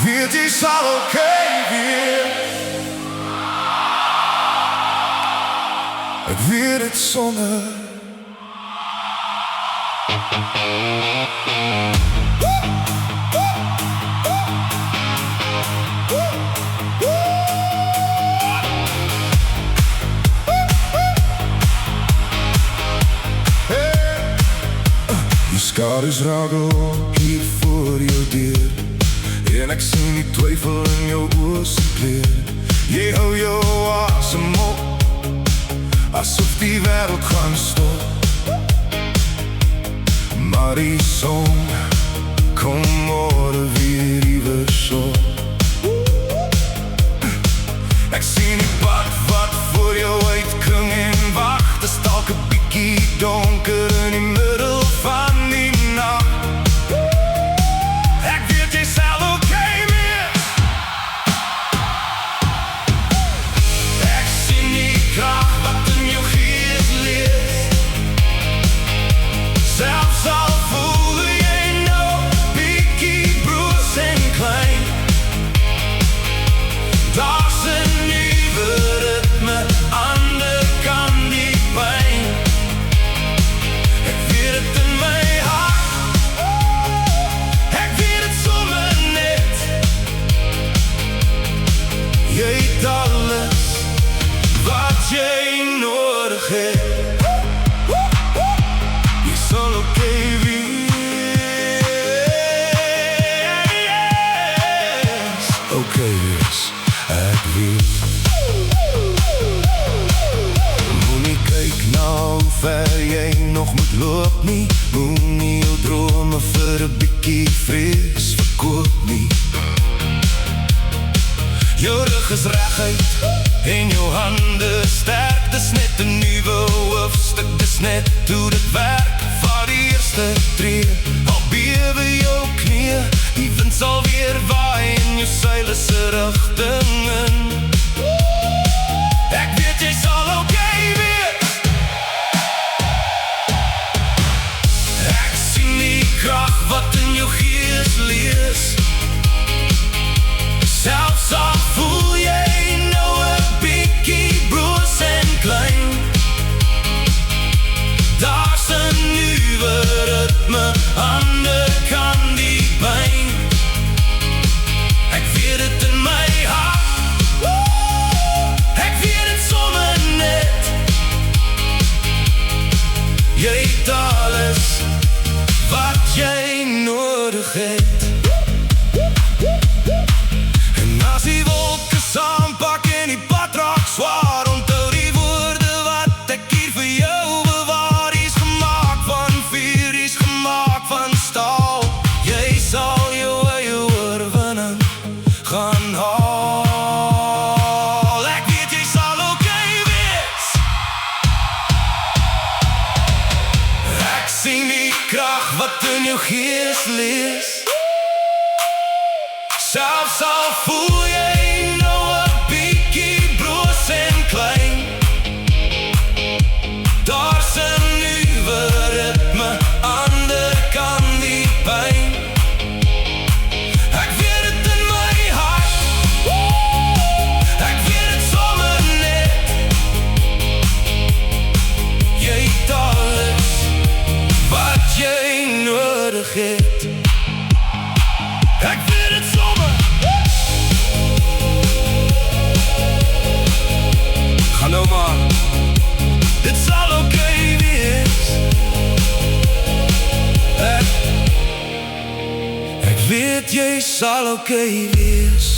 weet jy sal okay wees. Ek weet het sonder skades ragel hier voor jou deur, en ek sien die twyfel in jou oë se kleur. Jy hou jou asem op, asof die wêreld gaan stop. Maar die son kom môre weer iewers op. Ek sien die pad wat voor jou uitkring en wag. Dit is dalk 'n bietjie donker in die middel van die nag. Ek weet jy sal okay wees. Ek sien die krag wat in jou gees leef. Selfs al voel jy nou bietjie broos en klein, daar's 'n nuwe ritme ander kan die pyn. Ek weet het in my hart, ek weet het sommer net. Jy het alles wat jy nodig het. Jy sal okay wees. Okay wees, ek weet. Moenie kyk na hoe ver jy nog moet loop nie. Moenie jou drome vir 'n bietjie vrees verkoop nie. Jou rug is reguit en jou hande sterk. Dis net 'n nuwe hoofstuk, dis net hoe dit werk. Vat die eerste tree, al bewe jou knieë. Die wind sal weer waai in jou seile se rigting in. Ek weet jy sal okay wees. Ek sien die krag wat in jou gees lees. Selfs al voel jy nou 'n bietjie broos en klein, daar's 'n nuwe ritme ander kan die pyn. Ek weet het in my hart, ek weet het sommer net. Jy het alles wat jy nodig het. En as die wolke saampak en die pad raak swaar, onthou die woorde wat ek hier vir jou bewaar. Die is gemaak van vuur, die is gemaak van staal. Jy sal jou eie oorwinning gaan haal. Ek weet jy sal okay wees. Ek sien die krag wat in jou gees lees. Selfs al voel jy nou 'n bietjie broos en klein, daar's 'n nuwe ritme ander kan die pyn. Ek weet het in my hart, ek weet het sommer net. Jy het alles wat jy nodig het. Ek weet het sommer. Ga nou maar, dit sal okay wees. Ek weet jy sal okay wees.